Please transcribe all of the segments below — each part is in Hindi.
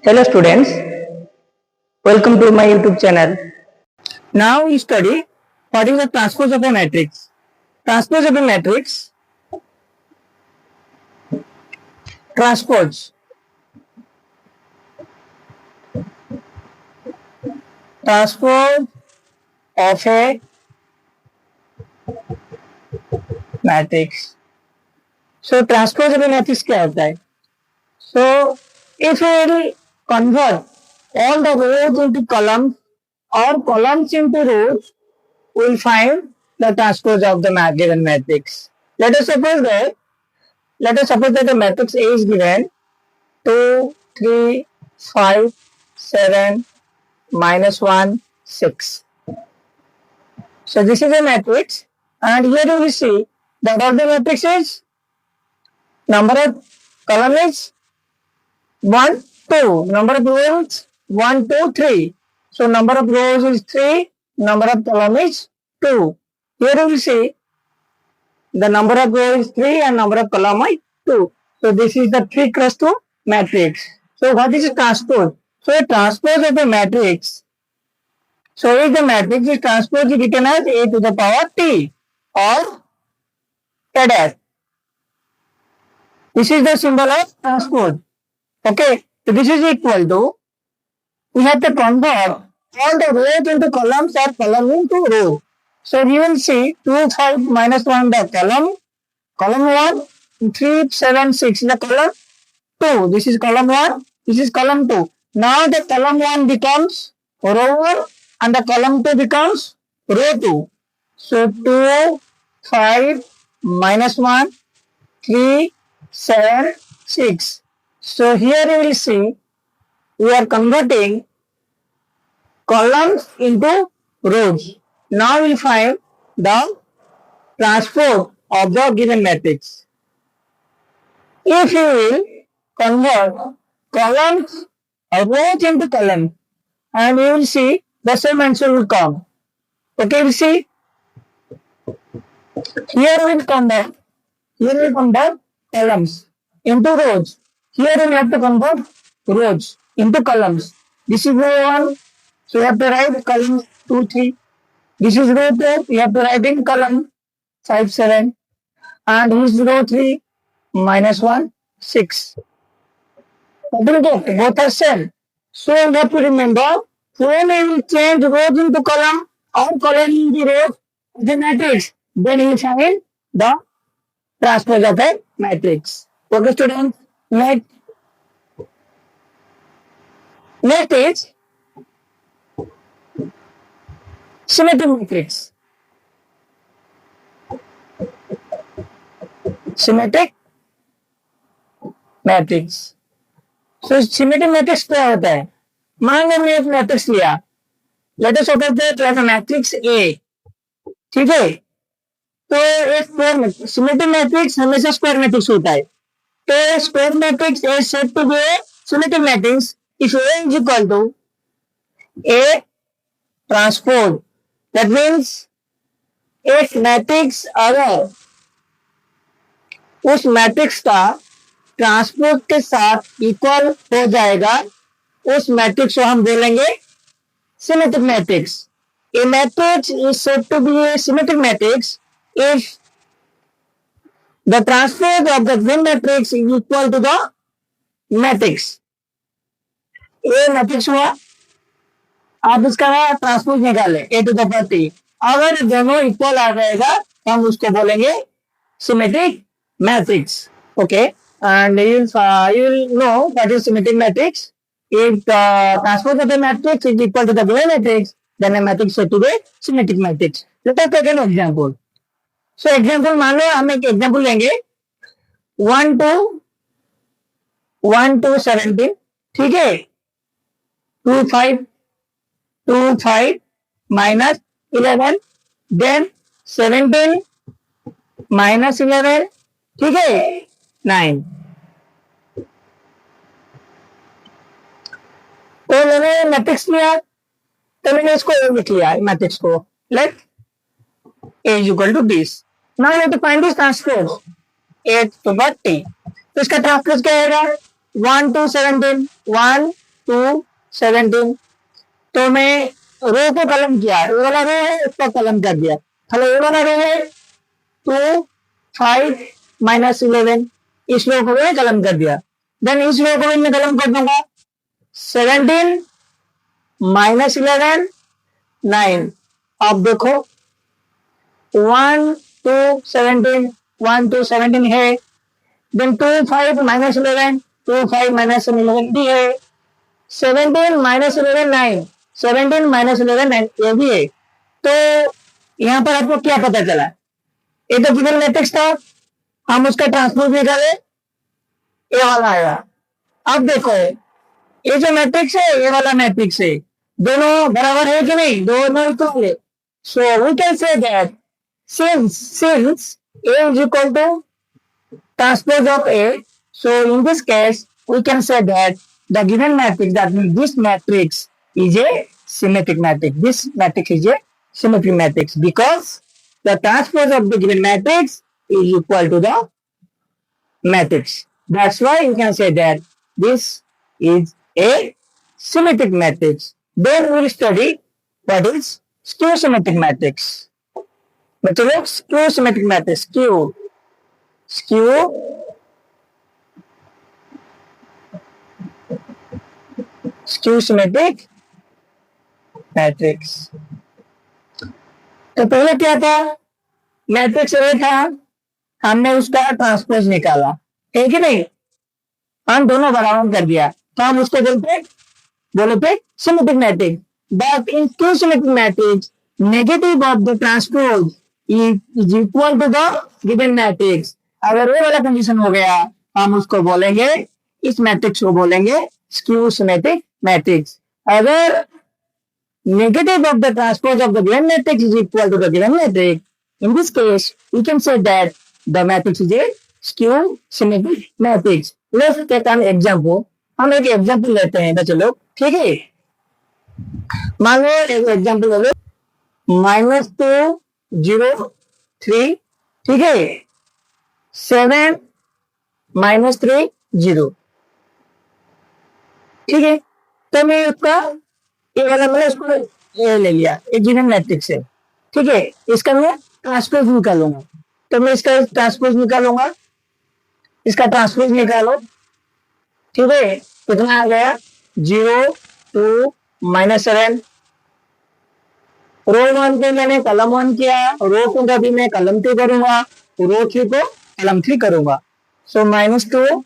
Hello students, welcome to my YouTube channel. Now we study what is the transpose of a matrix. Transpose of a matrix, transpose, transpose of a matrix. So transpose of a matrix क्या होता है? So if we will convert all the rows into columns or columns into rows, we will find the transpose of the given matrix. Let us suppose that the matrix A is given 2, 3, 5, 7, -1, 6. So this is a matrix, and here you will see that of the matrix is number of column is 1, 2, number of rows 1, 2, 3. So number of rows is 3, number of column is 2. Here you will see the number of rows is 3 and number of column is 2. So this is the 3 cross 2 matrix. So what is a transpose? So a transpose of a matrix. So if the matrix is transpose is written as A to the power T or A dash. This is the symbol of transpose. Okay. So this is equal to, we have to convert all the rows into columns or column into row. So you will see 2, 5, -1 the column 1, 3, 7, 6 the column 2. This is column 1, this is column 2. Now the column 1 becomes row 1 and the column 2 becomes row 2. So 2, 5, -1, 3, 7, 6. So here you will see we are converting columns into rows. Now we will find the transpose of the given matrix. If you will convert columns or rows into columns, and you will see the same answer will come. Okay, we see here we will convert columns into rows. Here we have to convert rows into columns. This is row 1, so you have to write column 2, 3. This is row 2, you have to write in column 5, 7. And this is row 3, -1, 6. Both are same. So you have to remember, when you will change rows into column or column into rows, the matrix, then you will find the transpose of a matrix. Okay, students. Next is symmetric matrix. Symmetric matrix. So symmetric matrix क्या होता है? मान लो हमने एक मैट्रिक्स लिया, let us suppose that matrix A, ठीक है? तो एक स्क्वायर सिमेट्रिक मैट्रिक्स हमेशा स्क्वायर मैट्रिक्स होता है. तो square matrix is said to be a symmetric matrix if A is equal to A transpose. That means एक मैट्रिक्स अगर उस मैट्रिक्स का ट्रांसपोज के साथ इक्वल हो जाएगा, उस मैट्रिक्स को हम बोलेंगे symmetric matrix. A matrix is said to be a symmetric matrix if the transpose of the given matrix is equal to the matrix. A matrix हुआ, आप इसका ट्रांसपोज निकालें A to the power T. अगर दोनों इक्वल आ जाएगा हम उसको बोलेंगे symmetric matrix. Okay, and you will know what is symmetric matrix. If the transpose of a matrix is equal to the given matrix, then a matrix is said to be symmetric matrix. Let us take an example. So example मान लो हम एक एग्जाम्पल लेंगे 1 to 17, ठीक है? 2, 5, -11, then 17 -11, ठीक है? 9. तो मैंने मैट्रिक्स लिया, तो मैंने इसको ए लिख लिया मैट्रिक्स को. Let A is equal to this. Now you have to find this transpose A to the T. तो इसका ट्रांसपोज क्या आएगा? 1 to 17, 1 2 17। तो मैं रो को कलम किया, ये वाला रो है उसको कलम कर दिया, हेलो ये वाला रो है 2 5 -11, इस रो को मैं कलम कर दिया। देन इस रो को मैं कलम कर दूंगा 17 -11 9। अब देखो 1 2 17 1 2 17 है, देन 2 5 -11 2 5 -11 भी है, 17 -11 9 17 -11 9 ये भी है। तो यहाँ पर आपको क्या पता चला, ये तो गिवन मैट्रिक्स था, हम उसका ट्रांसपोज निकाले, ये वाला आया। अब देखो ये जो मैट्रिक्स है ये वाला मैट्रिक्स है, दोनों बराबर है कि नहीं, दोनों इक्वल है। So we can say that since A is equal to transpose of A, so in this case we can say that the given matrix, that means this matrix is a symmetric matrix. This matrix is a symmetric matrix because the transpose of the given matrix is equal to the matrix. That's why you can say that this is a symmetric matrix. Then we will study what is skew symmetric matrix. मतलब skew symmetric matrix, skew symmetric matrix। तो पहले क्या था, मैट्रिक्स ए था, हमने उसका ट्रांसपोज निकाला, है कि नहीं, हम दोनों बराबर कर दिया, तो हम उसको बोलते symmetric matrix. But in skew symmetric matrix negative of the transpose is equal to the given matrix। अगर वो वाला कंडीशन हो गया हम उसको बोलेंगे, इस मैट्रिक्स को बोलेंगे skew symmetric matrix। अगर negative of the transpose of the given matrix is equal to the given matrix, in this case we can say that the matrix is a skew symmetric matrix। Let's take an example। हम एक एग्जाम्पल लेते हैं बच्चे लोग, ठीक है। मान लो एक एग्जाम्पल ले लो, -2 0 3, ठीक है, 7 -3 0, ठीक है। तो मैं उसका ये वाला मैंने उसको ये ले लिया, एक गिवन मैट्रिक्स है, ठीक है, इसका मैं ट्रांसपोज निकालूंगा। तो मैं इसका ट्रांसपोज निकालूंगा, इसका ट्रांसपोज निकालो, ठीक है, कितना आ गया 0 2 -7। रो 1 पे मैंने कलम 1 किया, रो 2 का भी मैं कलम 2 करूंगा, रो 3 को कलम 3 करूंगा। सो -2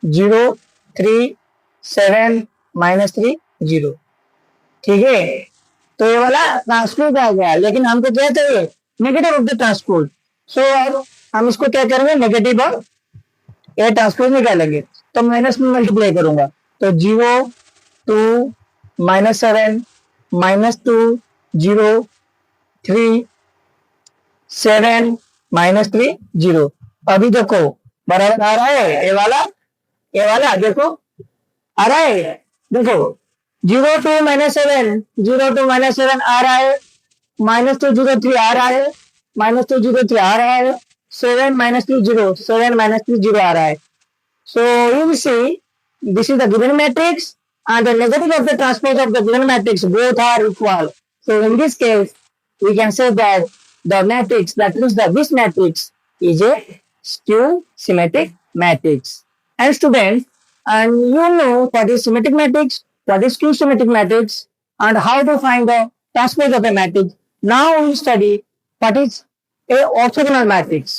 0 3 7 -3 0, ठीक है। तो ये वाला ट्रांसपोज आ गया, लेकिन हमको क्या चाहिए, नेगेटिव ऑफ द ट्रांसपोज। सो अब हम इसको क्या करेंगे, नेगेटिव ऑफ ये ट्रांसपोज निकालेंगे, तो माइनस में मल्टीप्लाई करूंगा, तो 0 2 -7 -2 0 3 7 -3 0। अभी देखो बराबर आ रहा है, ये वाला देखो आ रहा है, देखो 0 2 -7 0 2 -7 आ रहा है, -2 0 3 आ रहा है, -2 0 3 आ रहा है, 7 -3 0 7 -3 0 आ रहा है। So you will see this is the given matrix and the negative of the transpose of the given matrix both are equal. So in this case we can say that the matrix, that means that this matrix is a skew symmetric matrix. And students, and you know what is symmetric matrix, what is skew symmetric matrix, and how to find the transpose of a matrix. Now we study what is a orthogonal matrix.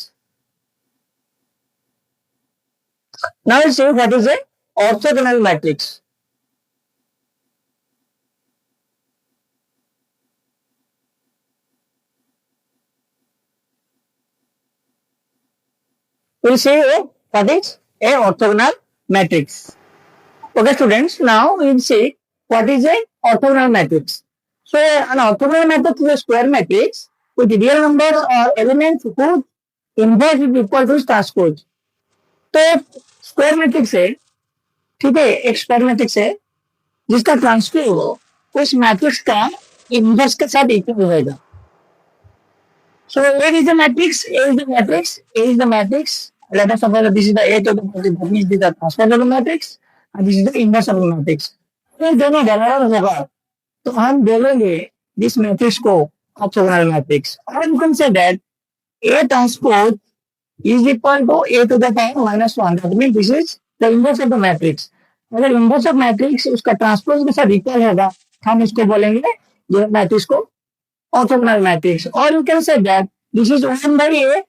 Now we'll see what is a orthogonal matrix. We'll see what is a orthogonal matrix. Okay, students. Now we'll see what is a orthogonal matrix. So an orthogonal matrix is a square matrix with real numbers or elements whose inverse is equal to transpose. तो स्क्वायर मैट्रिक्स है, ठीक है, एक स्क्वायर मैट्रिक्स है जिसका ट्रांसपोज उस मैट्रिक्स का इनवर्स के साथ इक्वल होगा। सो A is the matrix, A is the matrix, A is the matrix. Let us suppose that this is the A to the matrix, that means this is the transpose of the matrix, and this is the inverse of the matrix. ये दोनों बराबर होगा तो हम बोलेंगे दिस मैट्रिक्स को ऑर्थोगोनल मैट्रिक्स और you can say that A transpose is equal to A to the power minus 1. That means this is the inverse of the matrix. अगर inverse of matrix उसका ट्रांसपोज के साथ इक्वल होगा हम इसको बोलेंगे ये मैट्रिक्स को ऑर्थोगोनल मैट्रिक्स और you can say that this is 1 by A.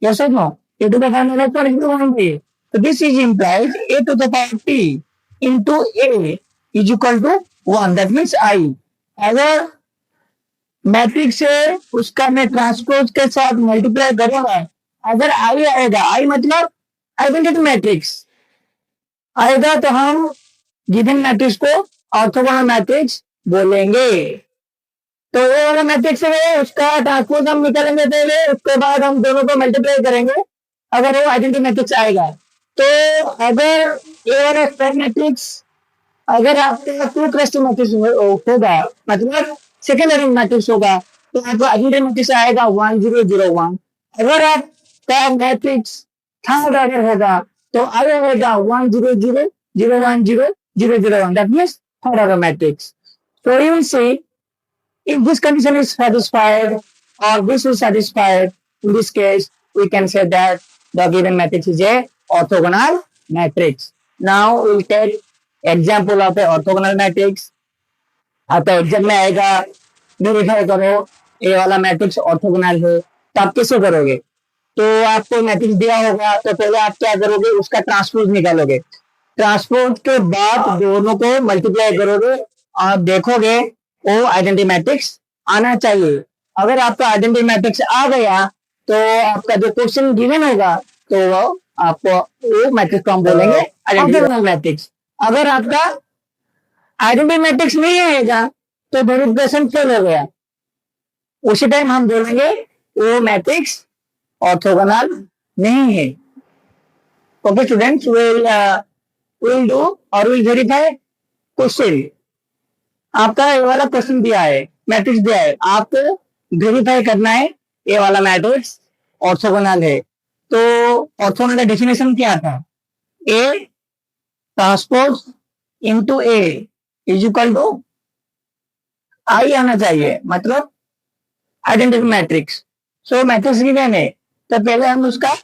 Yes or no? A to the power minus 1 is 1 by A. So this is implies A to the power T into A is equal to 1. That means I. अगर मैट्रिक्स है उसका मैं ट्रांसपोज के साथ मल्टीप्लाई करूंगा अगर आई आएगा आई मतलब आइडेंटिटी मैट्रिक्स आएगा तो हम गिवन मैट्रिक्स को ऑर्थोगोनल मैट्रिक्स बोलेंगे तो ये वाला मैट्रिक्स है उसका ट्रांसपोज हम निकालेंगे पहले उसके बाद हम दोनों को मल्टीप्लाई करेंगे अगर वो आइडेंटिटी मैट्रिक्स आएगा तो अगर ये वाला स्क्वायर मैट्रिक्स अगर आपके पास टू क्लस्टर मैट्रिक्स होगा मतलब सेकेंडरी मैट्रिक्स होगा तो आपको आइडेंटिटी मैट्रिक्स आएगा 1001 अगर आपका मैट्रिक्स थर्ड ऑर्डर होगा तो आएगा 100 010 001 that means third order matrix so you will see if this condition is satisfied or this is satisfied in this case we can say that the given matrix is a orthogonal matrix now we'll take example of a orthogonal matrix आपका एग्जाम में आएगा वेरीफाई करो ये वाला मैट्रिक्स ऑर्थोगोनल है तो आप कैसे करोगे तो आपको मैट्रिक्स दिया होगा तो पहले आप क्या करोगे उसका ट्रांसपोज निकालोगे ट्रांसपोज के बाद दोनों को मल्टीप्लाई करोगे और देखोगे वो आइडेंटिटी मैट्रिक्स आना चाहिए अगर आपका आइडेंटिटी मैट्रिक्स आ गया तो आपका जो क्वेश्चन गिवन होगा तो वो आपको वो मैट्रिक्स को हम बोलेंगे ऑर्थोगोनल मैट्रिक्स अगर आपका आइडेंटिटी मैट्रिक्स नहीं आएगा तो वेरिफिकेशन फेल हो गया उसी टाइम हम बोलेंगे वो मैट्रिक्स ऑर्थोगोनल नहीं है ओके स्टूडेंट्स विल डू और विल वेरीफाई क्वेश्चन आपका ये वाला क्वेश्चन दिया है मैट्रिक्स दिया है आपको वेरीफाई करना है ये वाला मैट्रिक्स ऑर्थोगोनल है तो ऑर्थोगोनल का डेफिनेशन क्या था A transpose into A is equal to I आना चाहिए मतलब identity matrix so matrix given है तो पहले हम उसका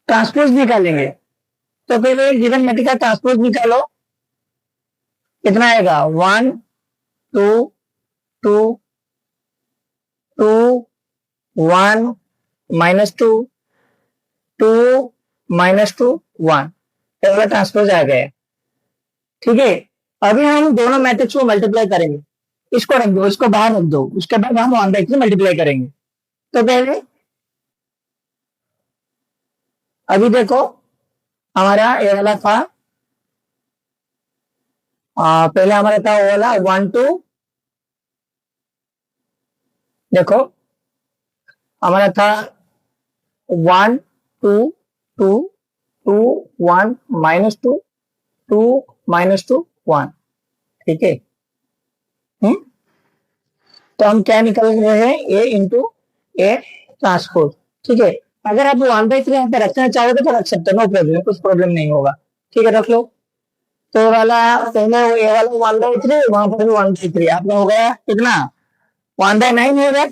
ट्रांसपोज निकालेंगे तो पहले गिवन मैट्रिक्स का ट्रांसपोज निकालो कितना आएगा 1 2 2 2 1 -2 2 -2 1 पहला ट्रांसपोज आ गया ठीक है अभी हम दोनों मैट्रिक्स को मल्टीप्लाई करेंगे इसको रख दो इसको बाहर रख दो उसके बाद हम 1/3 मल्टीप्लाई करेंगे तो पहले अभी देखो हमारा ये वाला था पहले हमारा था वो वाला 1 2 देखो हमारा था 1 2 2 2 1 -2 2 -2 1 ठीक है तो हम क्या निकल रहे हैं ए इंटू ए ट्रांसपोज ठीक है अगर आप 1/3 यहाँ पे रखना चाहोगे तो रख सकते हो नो प्रॉब्लम कुछ प्रॉब्लम नहीं होगा ठीक है रख लो तो वाला पहले ए वाला 1/3 वहां पर भी 1/3 आपका हो गया कितना 1/9 हो गया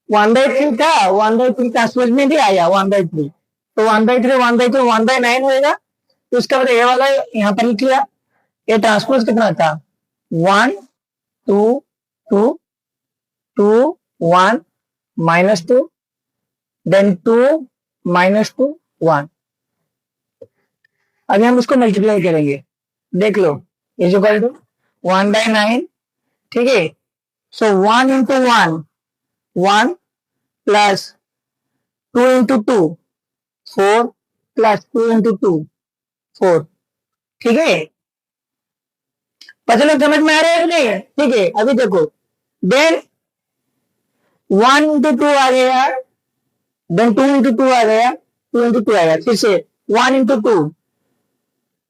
1/3 था 1/3 ट्रांसपोज में भी आया 1/3 तो 1/3 1/3 1/9 होगा तो उसका बाद ये वाला यहाँ पर लिख लिया ये ट्रांसपोज कितना था 1 2 2 2 1 -2 देन 2 -2 1 अभी हम उसको मल्टीप्लाई करेंगे देख लो इज इक्वल टू 1/9 ठीक है सो 1 into 1 1 plus 2 into 2 4 plus 2 into 2 4 ठीक है पता लोग समझ में आ रहा है नहीं ठीक है अभी देखो देन 1 into 2 आ गया देन 2 into 2 आ गया 2 into 2 आएगा फिर से 1 into 2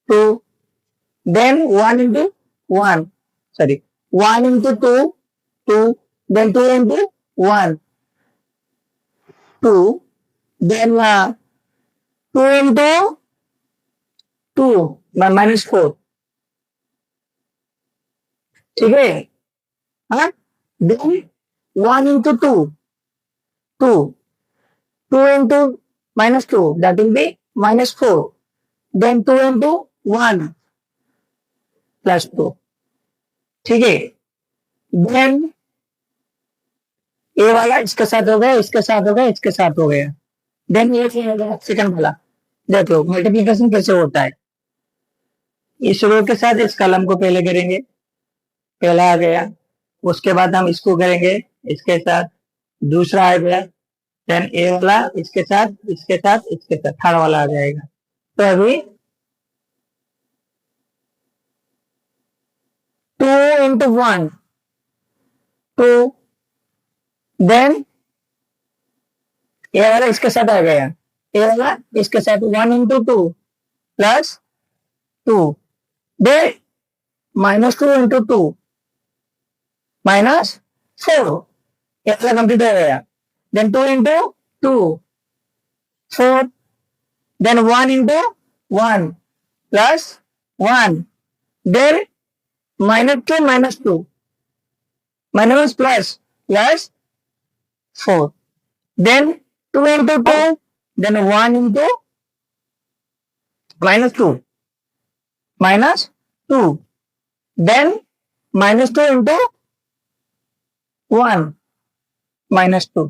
2 then 1 into 1 sorry 1 into 2 2 then 2 into 1 2 then 2 into 2 -4 ठीक है, हाँ, then 1 into 2, 2 into -2, that will be -4, then 2 into 1 plus 2, ठीक है, देन ए वाला इसके साथ हो गया, इसके साथ हो गया, इसके साथ हो गया, देन ये सेकंड वाला देख लो मल्टीप्लिकेशन कैसे होता है। इस रो के साथ इस कलम को पहले करेंगे, पहला आ गया, उसके बाद हम इसको करेंगे इसके साथ, दूसरा आ गया, देन ए वाला इसके साथ, इसके साथ, इसके साथ, थर्ड वाला आ जाएगा। तो अभी 2 into 1, 2, देन ए वाला इसके साथ आ गया, ए वाला इसके साथ 1 into 2 plus 2, दे -2 into 2 -4, ये वाला कंप्लीट हो गया, then 2 into 2 4, then 1 into 1 plus 1, then -2 -2 minus plus 4, then 2 into 2, then 1 into -2 -2, then -2 into 1 -2,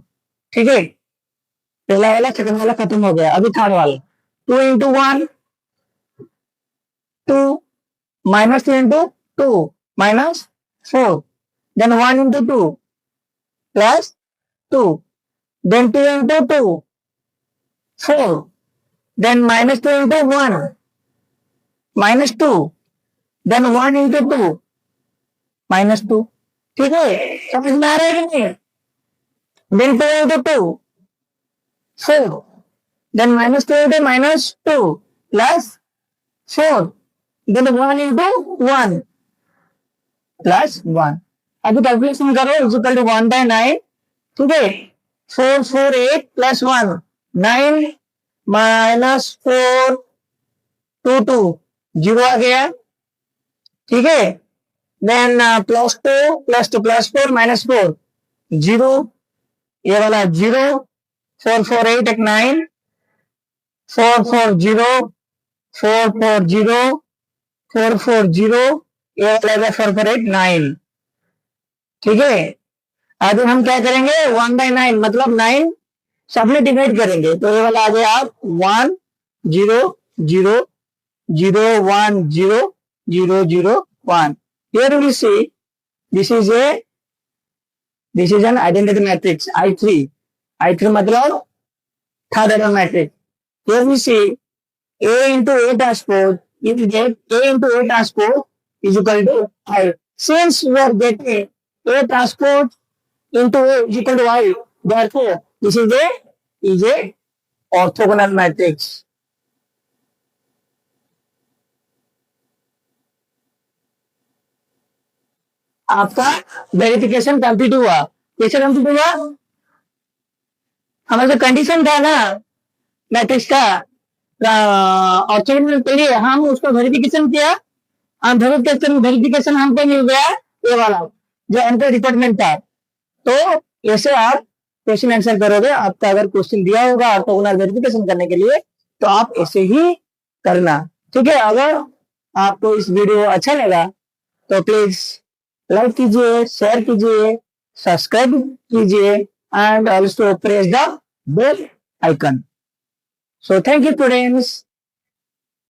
ठीक है, पहला वाला सेकंड वाला खत्म हो गया, अभी थर्ड वाला 2 into 1 2, -2 into 2 -4, then 1 into 2 plus 2, then 2 into 2 4, then -2 into 1 -2, then 1 into 2 -2, ठीक है, समझ में आ रहा है कि नहीं, then 2 into 2 4, then -2 into -2 plus 4, then 1 into 1 plus 1, अभी कैलकुलेशन करो, इक्वल टू 1/9, ठीक है, 4 4 8 plus 1 9 -4 2 2 0 आ गया, ठीक है, देन +2 +2 +4 -4 0, ये वाला 0, 4 4 8 9, 4 4 0 4 4 0 4 4 0, ये वाला 4 4 8 9, ठीक है, आज हम क्या करेंगे 1/9 मतलब 9 सबने डिवाइड करेंगे, तो ये वाला आ गया आप 1 0 0 0 1 0 0 0 1, here we see this is an identity matrix I3 मतलब third order matrix, here we see A into A transpose, if we get A into A transpose is equal to I, since we are getting A transpose into A is equal to I, therefore this is a orthogonal matrix. आपका वेरिफिकेशन कंप्लीट हुआ, कैसे कंप्लीट हुआ, हमारा जो कंडीशन था ना मैट्रिक्स का ऑर्थोगोनल के लिए, हम उसको वेरिफिकेशन किया, हम वेरिफिकेशन हमको मिल गया ये वाला जो एंटर डिपार्टमेंट था, तो ऐसे आप क्वेश्चन आंसर करोगे, आपका अगर क्वेश्चन दिया होगा ऑर्थोगोनल वेरिफिकेशन करने के लिए तो आप ऐसे ही करना, ठीक है। अगर आपको इस वीडियो अच्छा लगा तो प्लीज लाइक कीजिए, शेयर कीजिए, सब्सक्राइब कीजिए and also press the bell icon. So thank you, students.